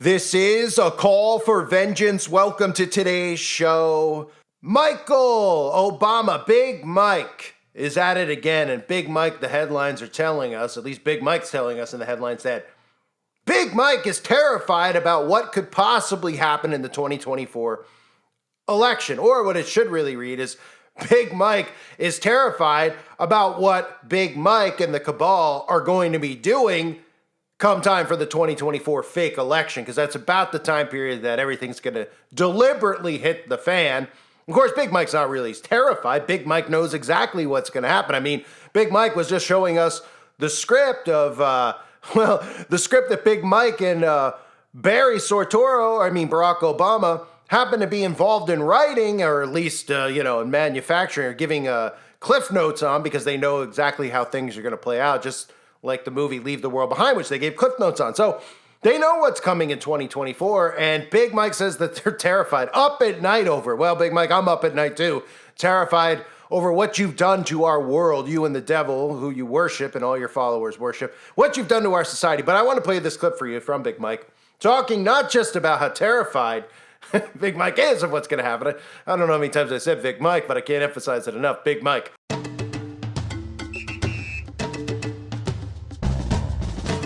This is a call for vengeance. Welcome to today's show. Michael Obama, Big Mike, is at it again. And Big Mike, the headlines are telling us, at least Big Mike's telling us in the headlines, that Big Mike is terrified about what could possibly happen in the 2024 election. Or what it should really read is, Big Mike is terrified about what Big Mike and the cabal are going to be doing come time for the 2024 fake election, because that's about the time period that everything's going to deliberately hit the fan. Of course, Big Mike's not really terrified. Big Mike knows exactly what's going to happen. I mean, Big Mike was just showing us the script of, the script that Big Mike and Barack Obama happened to be involved in writing, or at least, in manufacturing, or giving cliff notes on, because they know exactly how things are going to play out, just like the movie Leave the World Behind, which they gave cliff notes on. So they know what's coming in 2024, and Big Mike says that they're terrified, up at night over. Well, Big Mike, I'm up at night too, terrified over what you've done to our world, you and the devil, who you worship and all your followers worship, what you've done to our society. But I want to play this clip for you from Big Mike, talking not just about how terrified Big Mike is of what's going to happen. I don't know how many times I said Big Mike, but I can't emphasize it enough. Big Mike.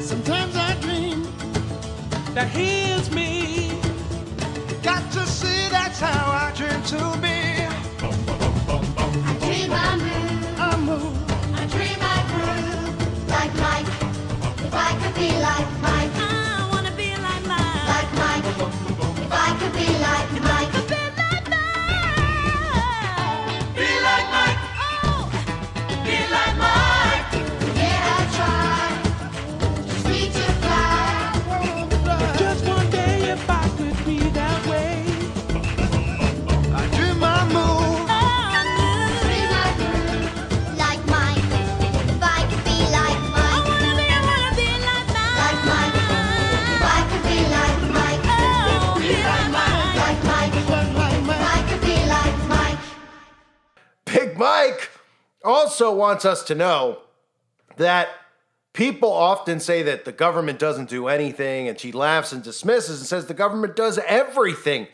Sometimes I dream that he is me. Got to see that's how I dream to be. I dream I move, I move. I dream I groove, like Mike. If I could be like Mike, I wanna be like Mike. like Mike. If I could be like Mike, Be like Mike. Be like Mike. Oh, Be like Mike. yeah, I try. Just need to fly. Just one day if I could be that way. I dream I move. Dream I groove, like Mike. If I could be like Mike, wanna be like Mike. like Mike. If I could be like Mike, Oh, be like Mike. like Mike. If I could be like Mike. Big Mike also wants us to know that people often say that the government doesn't do anything, and she laughs and dismisses and says the government does everything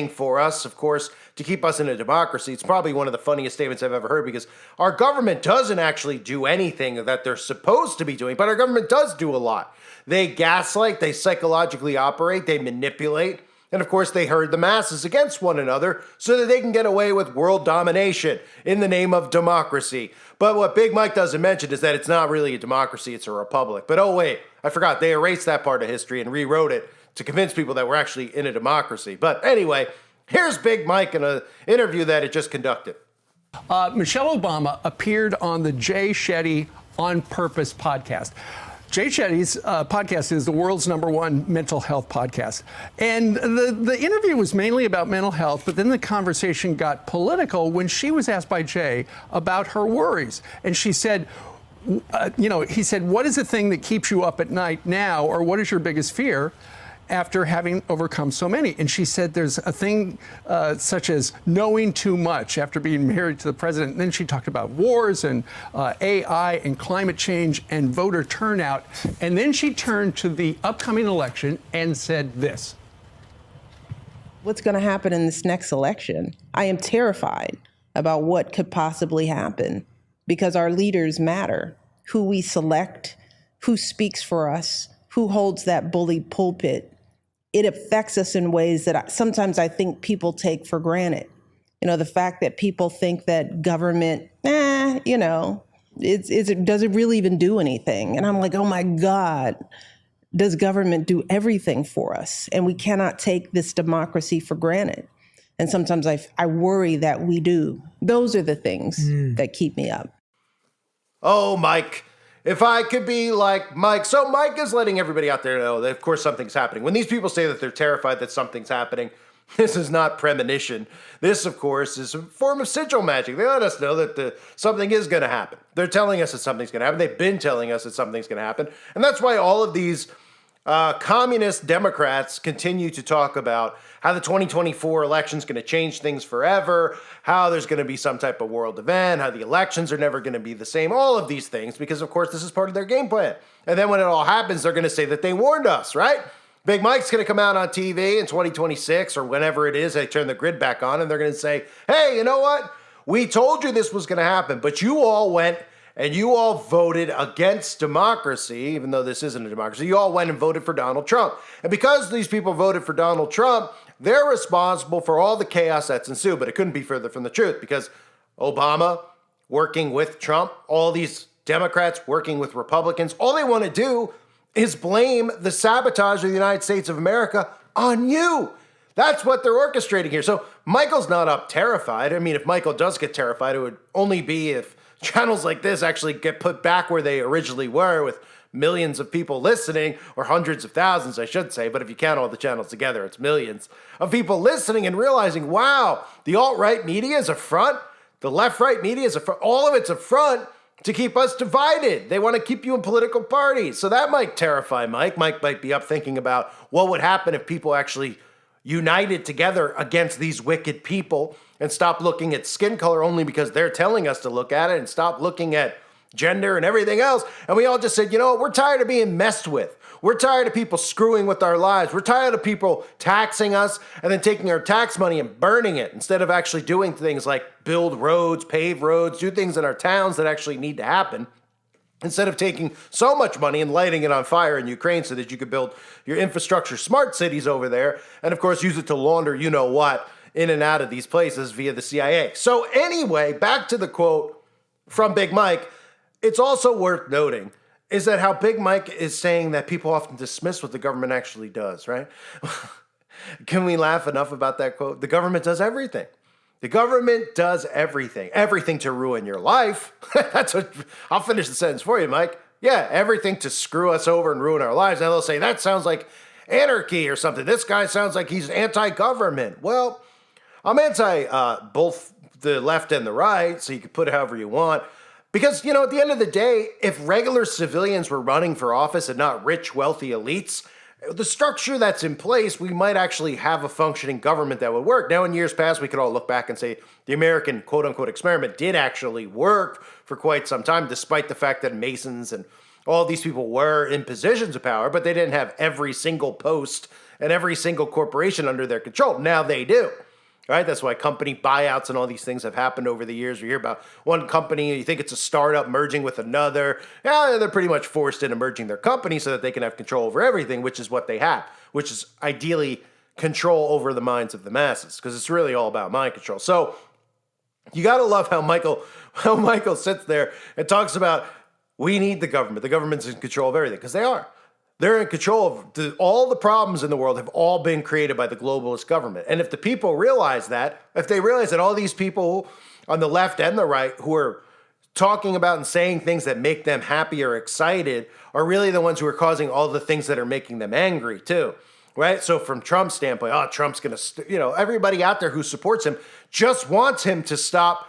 for us, of course, to keep us in a democracy. It's probably one of the funniest statements I've ever heard, because our government doesn't actually do anything that they're supposed to be doing, but our government does do a lot. They gaslight, they psychologically operate, they manipulate, and of course they herd the masses against one another so that they can get away with world domination in the name of democracy. But what Big Mike doesn't mention is that it's not really a democracy, it's a republic. But oh wait, I forgot, they erased that part of history and rewrote it to convince people that we're actually in a democracy. But anyway, here's Big Mike in an interview that it just conducted. Michelle Obama appeared on the Jay Shetty On Purpose podcast. Jay Shetty's podcast is the world's #1 mental health podcast. And the interview was mainly about mental health, but then the conversation got political when she was asked by Jay about her worries. And she said, he said, what is the thing that keeps you up at night now, or what is your biggest fear after having overcome so many? And she said there's a thing such as knowing too much after being married to the president. And then she talked about wars and AI and climate change and voter turnout. And then she turned to the upcoming election and said this. What's going to happen in this next election? I am terrified about what could possibly happen, because our leaders matter. Who we select, who speaks for us, who holds that bully pulpit. It affects us in ways that sometimes I think people take for granted. The fact that people think that government, does it really even do anything? And I'm like, oh my God, does government do everything for us? And we cannot take this democracy for granted. And sometimes I worry that we do. Those are the things that keep me up. Oh, Mike. If I could be like Mike. So Mike is letting everybody out there know that, of course, something's happening. When these people say that they're terrified that something's happening, this is not premonition. This, of course, is a form of sigil magic. They let us know that something is going to happen. They're telling us that something's going to happen. They've been telling us that something's going to happen. And that's why all of these communist Democrats continue to talk about how the 2024 election is going to change things forever, how there's going to be some type of world event, how the elections are never going to be the same, all of these things, because, of course, this is part of their game plan. And then when it all happens, they're going to say that they warned us, right? Big Mike's going to come out on TV in 2026 or whenever it is, they turn the grid back on and they're going to say, hey, you know what? We told you this was going to happen, but you all went and you all voted against democracy, even though this isn't a democracy. You all went and voted for Donald Trump. And because these people voted for Donald Trump, they're responsible for all the chaos that's ensued. But it couldn't be further from the truth because Obama working with Trump, all these Democrats working with Republicans, all they want to do is blame the sabotage of the United States of America on you. That's what they're orchestrating here. So Michael's not up terrified. I mean, if Michael does get terrified, it would only be if channels like this actually get put back where they originally were with millions of people listening, or hundreds of thousands, I should say. But if you count all the channels together, it's millions of people listening and realizing, wow, the alt-right media is a front. The left-right media is a front. All of it's a front to keep us divided. They want to keep you in political parties. So that might terrify Mike. Mike might be up thinking about what would happen if people actually united together against these wicked people and stop looking at skin color only because they're telling us to look at it, and stop looking at gender and everything else. And we all just said, you know what? We're tired of being messed with. We're tired of people screwing with our lives. We're tired of people taxing us and then taking our tax money and burning it instead of actually doing things like build roads, pave roads, do things in our towns that actually need to happen. Instead of taking so much money and lighting it on fire in Ukraine so that you could build your infrastructure smart cities over there, and of course use it to launder you know what in and out of these places via the CIA. So anyway, back to the quote from Big Mike. It's also worth noting is that how Big Mike is saying that people often dismiss what the government actually does, right? Can we laugh enough about that quote? The government does everything. The government does everything. Everything to ruin your life. That's what, I'll finish the sentence for you, Mike. Yeah, everything to screw us over and ruin our lives. Now they'll say, that sounds like anarchy or something. This guy sounds like he's anti-government. Well, I'm anti both the left and the right, so you can put it however you want. Because, you know, at the end of the day, if regular civilians were running for office and not rich, wealthy elites, the structure that's in place, we might actually have a functioning government that would work. Now, in years past, we could all look back and say the American quote-unquote experiment did actually work for quite some time, despite the fact that Masons and all these people were in positions of power, but they didn't have every single post and every single corporation under their control. Now they do. Right? That's why company buyouts and all these things have happened over the years. We hear about one company, you think it's a startup merging with another. Yeah, they're pretty much forced into merging their company so that they can have control over everything, which is what they have, which is ideally control over the minds of the masses, because it's really all about mind control. So you got to love how Michael sits there and talks about we need the government. The government's in control of everything, because they are. They're in control of all the problems in the world have all been created by the globalist government. And if the people realize that, if they realize that all these people on the left and the right who are talking about and saying things that make them happy or excited are really the ones who are causing all the things that are making them angry too, right? So from Trump's standpoint, Trump's going to, everybody out there who supports him just wants him to stop,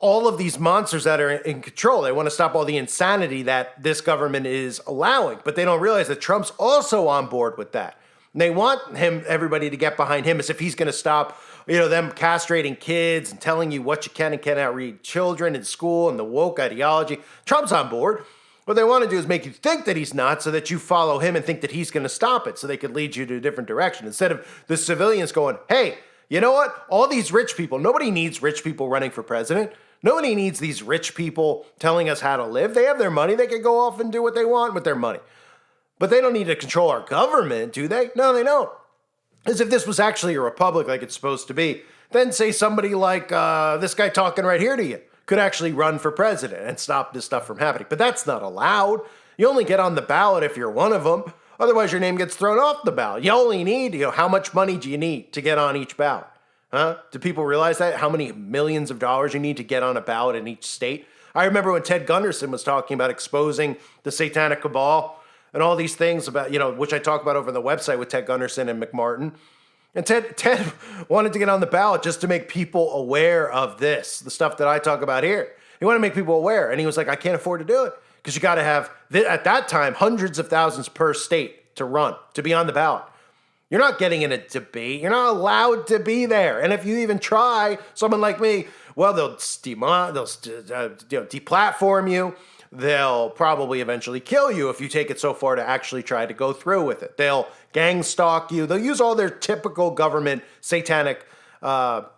all of these monsters that are in control. They want to stop all the insanity that this government is allowing, but they don't realize that Trump's also on board with that. And they want everybody to get behind him as if he's going to stop, them castrating kids and telling you what you can and cannot read children in school and the woke ideology. Trump's on board. What they want to do is make you think that he's not so that you follow him and think that he's going to stop it so they could lead you to a different direction. Instead of the civilians going, hey, you know what? All these rich people, nobody needs rich people running for president. Nobody needs these rich people telling us how to live. They have their money. They can go off and do what they want with their money. But they don't need to control our government, do they? No, they don't. As if this was actually a republic like it's supposed to be. Then say somebody like this guy talking right here to you could actually run for president and stop this stuff from happening. But that's not allowed. You only get on the ballot if you're one of them. Otherwise, your name gets thrown off the ballot. You only need, how much money do you need to get on each ballot? Huh? Do people realize that? How many millions of dollars you need to get on a ballot in each state? I remember when Ted Gunderson was talking about exposing the satanic cabal and all these things about, which I talk about over the website with Ted Gunderson and McMartin. And Ted wanted to get on the ballot just to make people aware of this, the stuff that I talk about here. He wanted to make people aware. And he was like, I can't afford to do it because you got to have, at that time, hundreds of thousands per state to run, to be on the ballot. You're not getting in a debate. You're not allowed to be there. And if you even try, someone like me, well, they'll deplatform you. they'll probably eventually kill you if you take it so far to actually try to go through with it. They'll gang stalk you. They'll use all their typical government satanic, the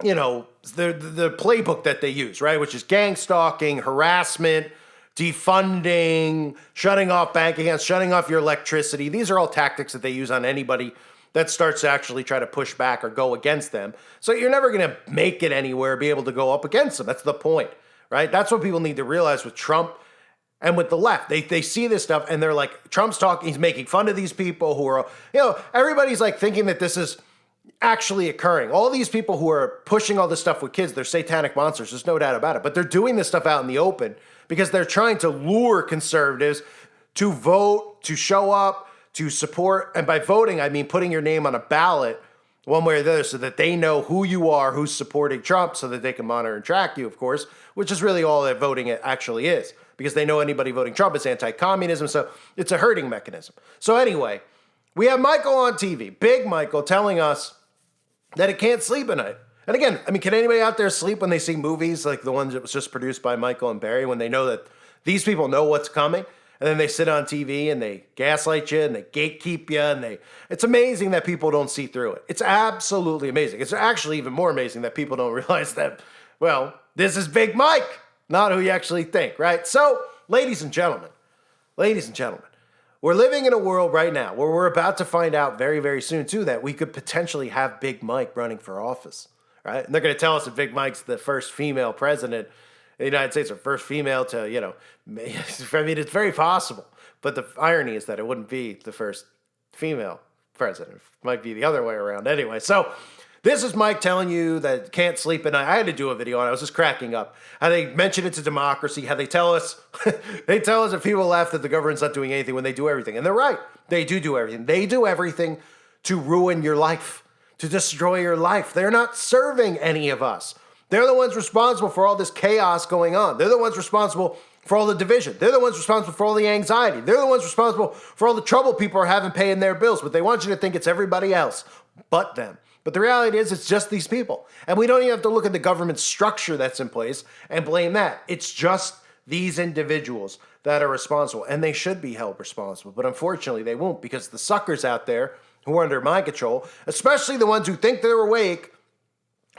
playbook that they use, right? Which is gang stalking, harassment, defunding, shutting off bank accounts, shutting off your electricity. These are all tactics that they use on anybody that starts to actually try to push back or go against them. So you're never going to make it anywhere, be able to go up against them. That's the point, right? That's what people need to realize with Trump and with the left. They see this stuff and they're like, Trump's talking, he's making fun of these people who are, everybody's like thinking that this is actually occurring. All these people who are pushing all this stuff with kids, they're satanic monsters. There's no doubt about it. But they're doing this stuff out in the open because they're trying to lure conservatives to vote, to show up, to support. And by voting, I mean putting your name on a ballot one way or the other so that they know who you are, who's supporting Trump, so that they can monitor and track you, of course, which is really all that voting actually is, because they know anybody voting Trump is anti-communism. So it's a herding mechanism. So anyway, we have Michael on TV, Big Michael, telling us that it can't sleep at night. And again, I mean, can anybody out there sleep when they see movies like the ones that was just produced by Michael and Barry, when they know that these people know what's coming? And then they sit on TV and they gaslight you and they gatekeep you and it's amazing that people don't see through it. It's absolutely amazing. It's actually even more amazing that people don't realize that, well, this is Big Mike, not who you actually think, right? So, ladies and gentlemen, we're living in a world right now where we're about to find out very, very soon, too, that we could potentially have Big Mike running for office, right? And they're going to tell us that Big Mike's the first female president in the United States, or first female to, I mean, it's very possible. But the irony is that it wouldn't be the first female president. It might be the other way around anyway. So this is Mike telling you that can't sleep at night. I had to do a video on it. I was just cracking up. How they mention it to democracy, how they tell us, that people laugh that the government's not doing anything when they do everything. And they're right. They do everything. They do everything to ruin your life, to destroy your life. They're not serving any of us. They're the ones responsible for all this chaos going on. They're the ones responsible for all the division. They're the ones responsible for all the anxiety. They're the ones responsible for all the trouble people are having paying their bills. But they want you to think it's everybody else but them. But the reality is it's just these people. And we don't even have to look at the government structure that's in place and blame that. It's just these individuals that are responsible. And they should be held responsible. But unfortunately, they won't, because the suckers out there who are under mind control, especially the ones who think they're awake,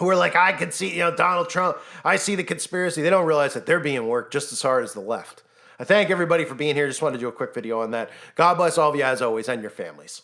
who are like, I can see, Donald Trump, I see the conspiracy. They don't realize that they're being worked just as hard as the left. I thank everybody for being here. Just wanted to do a quick video on that. God bless all of you as always and your families.